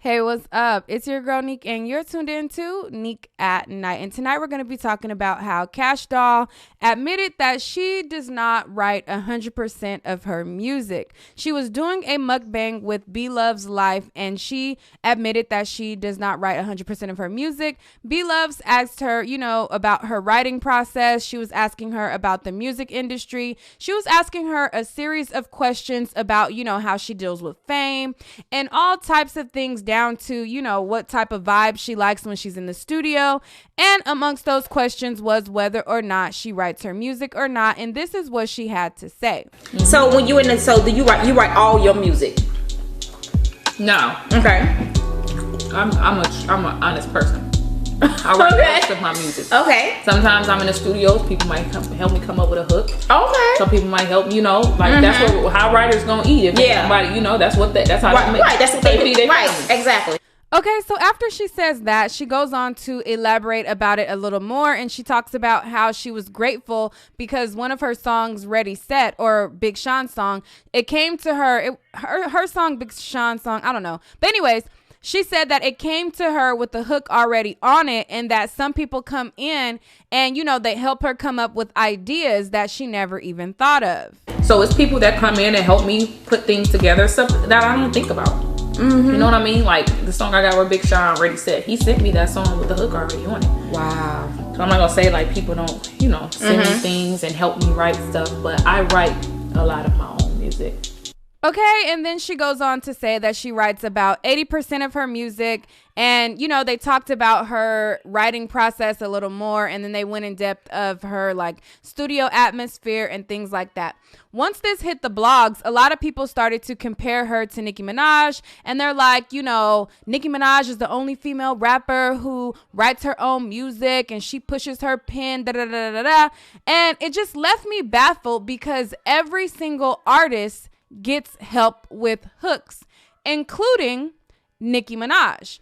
Hey, what's up? It's your girl Neek, and you're tuned in to Neek at Night. And tonight we're going to be talking about how Kash Doll admitted that she does not write 100% of her music. She was doing a mukbang with B Love's Life, and she admitted that she does not write 100% of her music. B Love's asked her, about her writing process. She was asking her about the music industry. She was asking her a series of questions about, how she deals with fame and all types of things, down to, what type of vibe she likes when she's in the studio. And amongst those questions was whether or not she writes her music or not. And this is what she had to say. So when you're in the, do you write all your music? No. Okay. I'm an honest person. I write the rest of my music. Okay. Sometimes I'm in the studios. People might help me come up with a hook. Okay. Some people might help. That's how writers gonna eat. If somebody, that's how right, they make. Right. That's what they feed do. their Right. families. Exactly. Okay, so after she says that, she goes on to elaborate about it a little more, and she talks about how she was grateful because one of her songs, Ready Set, or Big Sean's song, it came to her, her song, Big Sean's song, I don't know. But anyways, she said that it came to her with the hook already on it, and that some people come in and, they help her come up with ideas that she never even thought of. So it's people that come in and help me put things together, stuff that I don't think about. Mm-hmm. You know what I mean? Like the song I got where Big Sean already said, he sent me that song with the hook already on it. Wow. So I'm not gonna say like people don't, send me things and help me write stuff, but I write a lot of my own music. Okay, and then she goes on to say that she writes about 80% of her music, and, they talked about her writing process a little more, and then they went in depth of her, studio atmosphere and things like that. Once this hit the blogs, a lot of people started to compare her to Nicki Minaj, and they're like, Nicki Minaj is the only female rapper who writes her own music, and she pushes her pen, da-da-da-da-da, and it just left me baffled because every single artist gets help with hooks, including Nicki Minaj.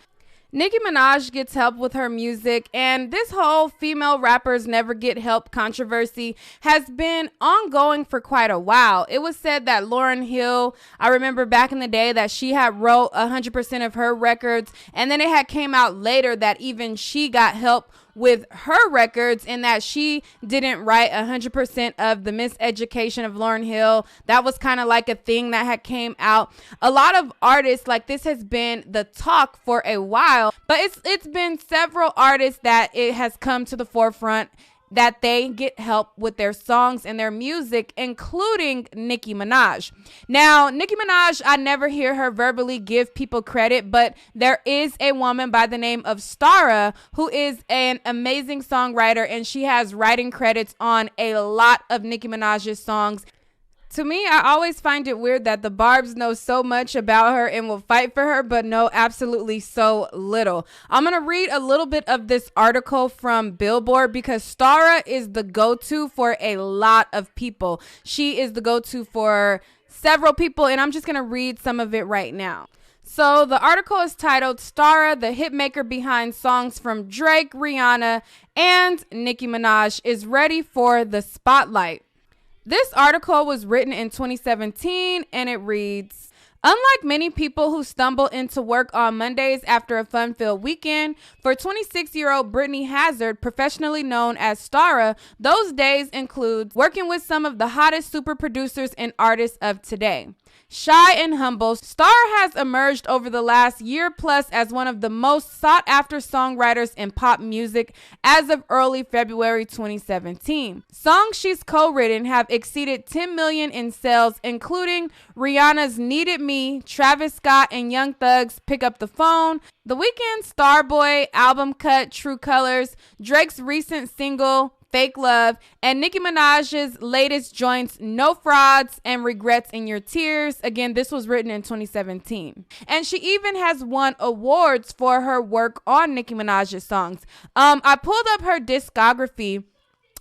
Nicki Minaj gets help with her music, and this whole female rappers never get help controversy has been ongoing for quite a while. It was said that Lauryn Hill, I remember back in the day that she had wrote 100% of her records, and then it had came out later that even she got help with her records and that she didn't write 100% of the miseducation of Lauryn Hill. That was kind of like a thing that had came out. A lot of artists, this has been the talk for a while, but it's been several artists that it has come to the forefront that they get help with their songs and their music, including Nicki Minaj. Now, Nicki Minaj, I never hear her verbally give people credit, but there is a woman by the name of Stara who is an amazing songwriter, and she has writing credits on a lot of Nicki Minaj's songs. To me, I always find it weird that the Barbs know so much about her and will fight for her, but know absolutely so little. I'm going to read a little bit of this article from Billboard because Stara is the go-to for a lot of people. She is the go-to for several people, and I'm just going to read some of it right now. So the article is titled Stara, the hitmaker behind songs from Drake, Rihanna, and Nicki Minaj, is ready for the spotlight. This article was written in 2017, and it reads, unlike many people who stumble into work on Mondays after a fun-filled weekend, for 26-year-old Brittany Hazard, professionally known as Stara, those days include working with some of the hottest super producers and artists of today. Shy and humble, Stara has emerged over the last year plus as one of the most sought-after songwriters in pop music as of early February 2017. Songs she's co-written have exceeded 10 million in sales, including Rihanna's Needed Me, Travis Scott and Young Thug's Pick Up the Phone, The Weeknd's Starboy album cut True Colors, Drake's recent single Fake Love, and Nicki Minaj's latest joints, No Frauds and Regrets in Your Tears. Again, this was written in 2017. And she even has won awards for her work on Nicki Minaj's songs. I pulled up her discography,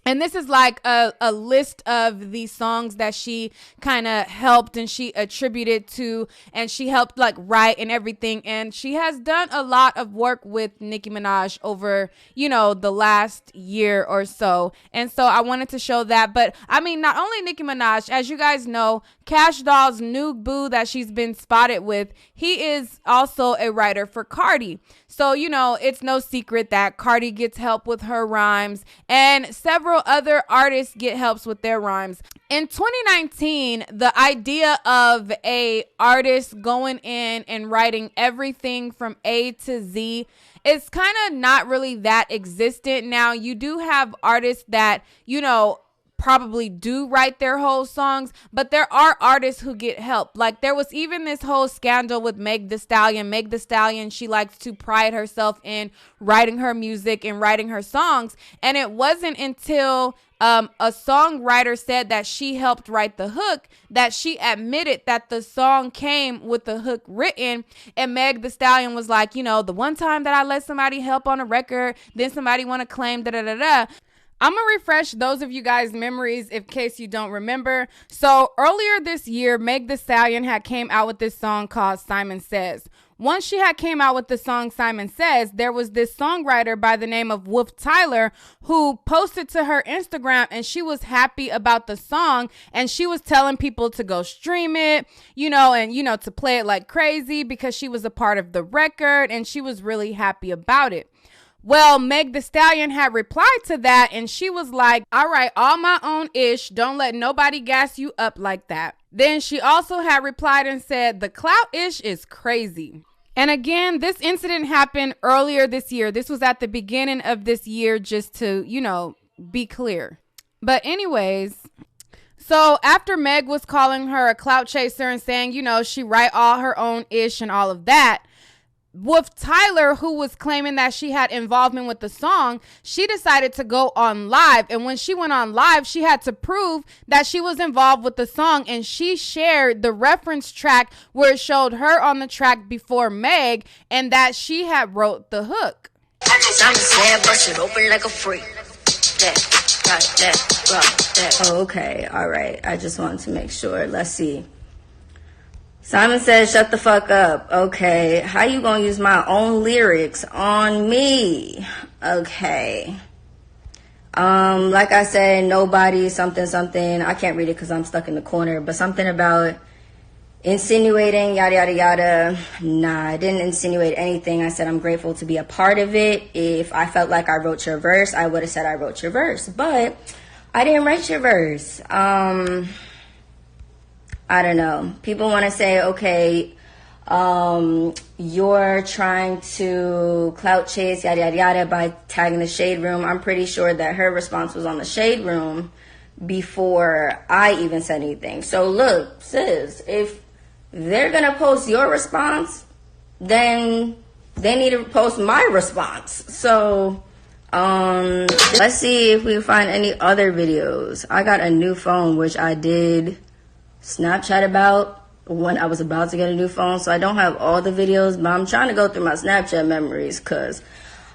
And this is like a list of the songs that she kind of helped and she attributed to, and she helped like write and everything. And she has done a lot of work with Nicki Minaj over, you know, the last year or so. And so I wanted to show that. But I mean, not only Nicki Minaj, as you guys know, Kash Doll's new boo that she's been spotted with, he is also a writer for Cardi. So, you know, it's no secret that Cardi gets help with her rhymes, and several other artists get helps with their rhymes. In 2019, the idea of a artist going in and writing everything from A to Z is kind of not really that existent. Now, you do have artists that, you know, probably do write their whole songs, but there are artists who get help. Like there was even this whole scandal with Meg Thee Stallion. Meg Thee Stallion, she likes to pride herself in writing her music and writing her songs, and it wasn't until a songwriter said that she helped write the hook that she admitted that the song came with the hook written. And Meg Thee Stallion was like, you know, the one time that I let somebody help on a record, then somebody want to claim da da da da. I'm going to refresh those of you guys' memories in case you don't remember. So earlier this year, Meg Thee Stallion had came out with this song called Simon Says. Once she had came out with the song Simon Says, there was this songwriter by the name of Wolf Tyler who posted to her Instagram, and she was happy about the song, and she was telling people to go stream it, you know, and, you know, to play it like crazy because she was a part of the record, and she was really happy about it. Well, Meg Thee Stallion had replied to that, and she was like, all right, all my own ish. Don't let nobody gas you up like that. Then she also had replied and said, the clout ish is crazy. And again, this incident happened earlier this year. This was at the beginning of this year, just to, you know, be clear. But anyways, so after Meg was calling her a clout chaser and saying, you know, she write all her own ish and all of that, Wolf Tyler, who was claiming that she had involvement with the song, she decided to go on live. And when she went on live, she had to prove that she was involved with the song. And she shared the reference track where it showed her on the track before Meg, and that she had wrote the hook. Okay, all right. I just wanted to make sure. Let's see. Simon says, shut the fuck up. Okay. How you gonna use my own lyrics on me? Okay. Like I said, nobody, something. I can't read it because I'm stuck in the corner, but something about insinuating, yada, yada, yada. Nah, I didn't insinuate anything. I said I'm grateful to be a part of it. If I felt like I wrote your verse, I would have said I wrote your verse, but I didn't write your verse. I don't know. People want to say, okay, you're trying to clout chase, yada, yada, yada, by tagging the Shade Room. I'm pretty sure that her response was on the Shade Room before I even said anything. So look, sis, if they're going to post your response, then they need to post my response. So let's see if we can find any other videos. I got a new phone, which I did Snapchat about when I was about to get a new phone, so I don't have all the videos, but I'm trying to go through my Snapchat memories because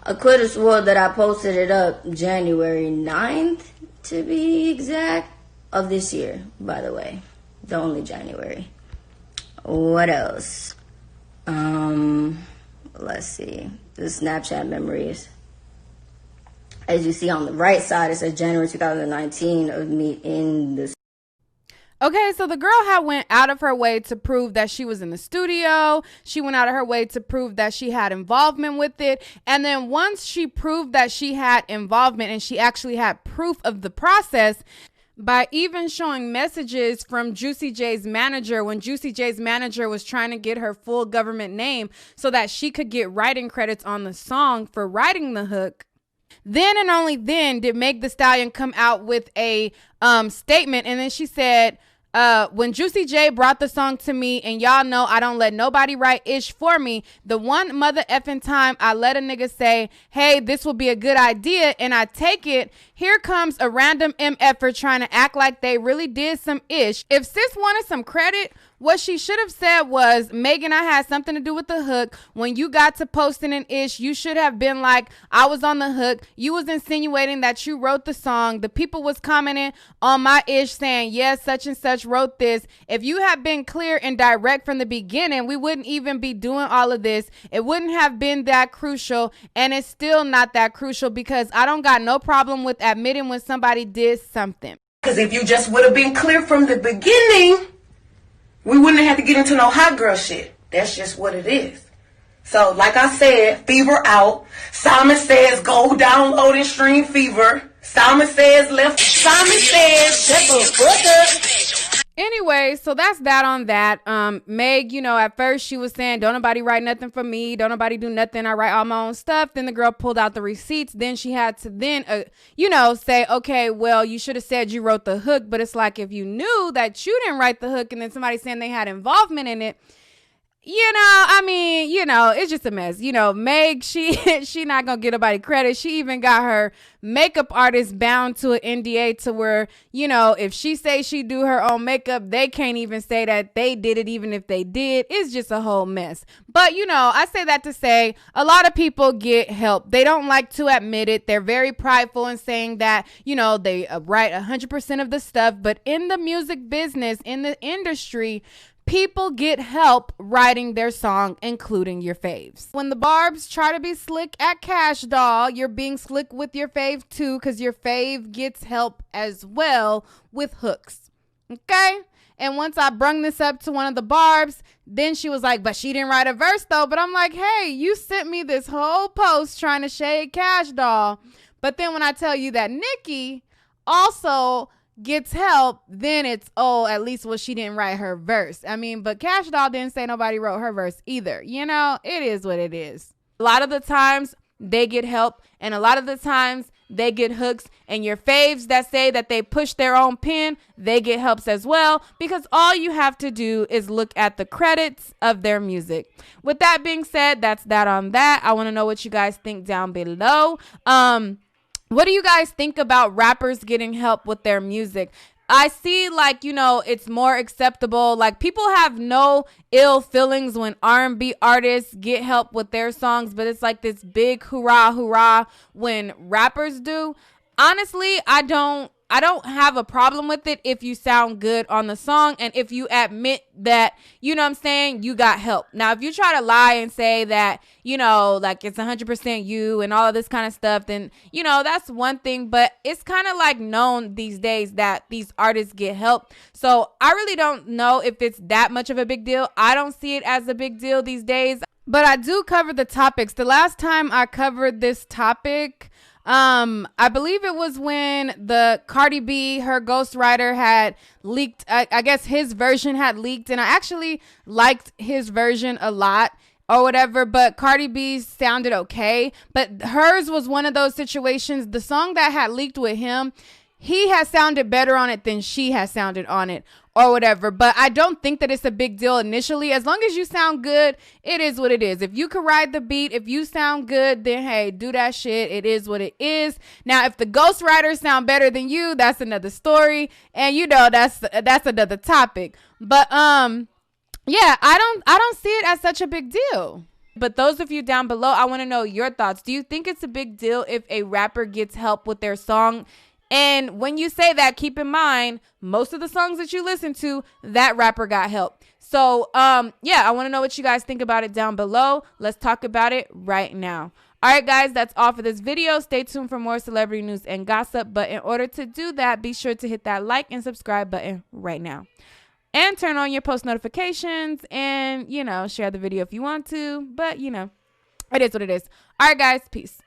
I could have swore that I posted it up January 9th, to be exact, of this year, by the way. The only January. What else? Let's see. The Snapchat memories. As you see on the right side, it says January 2019 of me in the... Okay, so the girl had went out of her way to prove that she was in the studio. She went out of her way to prove that she had involvement with it. And then once she proved that she had involvement and she actually had proof of the process by even showing messages from Juicy J's manager when Juicy J's manager was trying to get her full government name so that she could get writing credits on the song for writing the hook. Then and only then did Meg Thee Stallion come out with a statement. And then she said, when Juicy J brought the song to me, and y'all know I don't let nobody write ish for me, the one mother effing time I let a nigga say, hey, this will be a good idea, and I take it, here comes a random MFer trying to act like they really did some ish. If sis wanted some credit, What she should have said was, Megan, I had something to do with the hook. When you got to posting an ish, you should have been like, I was on the hook. You was insinuating that you wrote the song. The people was commenting on my ish saying, yes, such and such wrote this. If you had been clear and direct from the beginning, we wouldn't even be doing all of this. It wouldn't have been that crucial, and it's still not that crucial because I don't got no problem with admitting when somebody did something. Because if you just would have been clear from the beginning, we wouldn't have had to get into no hot girl shit. That's just what it is. So, like I said, Fever out. Simon says go download and stream Fever. Simon says left. Simon says shut the fuck up. Anyway, so that's that on that. Meg, you know, at first she was saying, don't nobody write nothing for me. Don't nobody do nothing. I write all my own stuff. Then the girl pulled out the receipts. Then she had to say, okay, well, you should have said you wrote the hook. But it's like, if you knew that you didn't write the hook and then somebody saying they had involvement in it, it's just a mess. Meg, she not gonna get nobody credit. She even got her makeup artist bound to an NDA to where, if she say she do her own makeup, they can't even say that they did it, even if they did. It's just a whole mess. But, I say that to say a lot of people get help. They don't like to admit it. They're very prideful in saying that, they write 100% of the stuff. But in the music business, in the industry, people get help writing their song, including your faves. When the Barbs try to be slick at Kash Doll, you're being slick with your fave too, because your fave gets help as well with hooks. Okay? And once I brung this up to one of the Barbs, then she was like, but she didn't write a verse though. But I'm like, hey, you sent me this whole post trying to shade Kash Doll. But then when I tell you that Nikki also gets help, then it's, at least she didn't write her verse. But Kash Doll didn't say nobody wrote her verse either. It is what it is. A lot of the times they get help, and a lot of the times they get hooks, and your faves that say that they push their own pen, they get helps as well, because all you have to do is look at the credits of their music. With that being said, that's that on that. I want to know what you guys think down below. What do you guys think about rappers getting help with their music? I see, it's more acceptable. People have no ill feelings when R&B artists get help with their songs, but it's like this big hurrah when rappers do. Honestly, I don't have a problem with it if you sound good on the song and if you admit that, you got help. Now, if you try to lie and say that, it's 100% you and all of this kind of stuff, then, that's one thing. But it's kind of known these days that these artists get help. So I really don't know if it's that much of a big deal. I don't see it as a big deal these days. But I do cover the topics. The last time I covered this topic, I believe it was when the Cardi B, her ghostwriter, had leaked. I guess his version had leaked, and I actually liked his version a lot or whatever, but Cardi B sounded okay. But hers was one of those situations, the song that had leaked with him, he has sounded better on it than she has sounded on it or whatever. But I don't think that it's a big deal initially. As long as you sound good, it is what it is. If you can ride the beat, if you sound good, then hey, do that shit. It is what it is. Now, if the ghostwriters sound better than you, that's another story. And that's another topic. But yeah, I don't see it as such a big deal. But those of you down below, I want to know your thoughts. Do you think it's a big deal if a rapper gets help with their song? And when you say that, keep in mind, most of the songs that you listen to, that rapper got help. So, yeah, I want to know what you guys think about it down below. Let's talk about it right now. All right, guys, that's all for this video. Stay tuned for more celebrity news and gossip. But in order to do that, be sure to hit that like and subscribe button right now. And turn on your post notifications and, share the video if you want to. But, it is what it is. All right, guys, peace.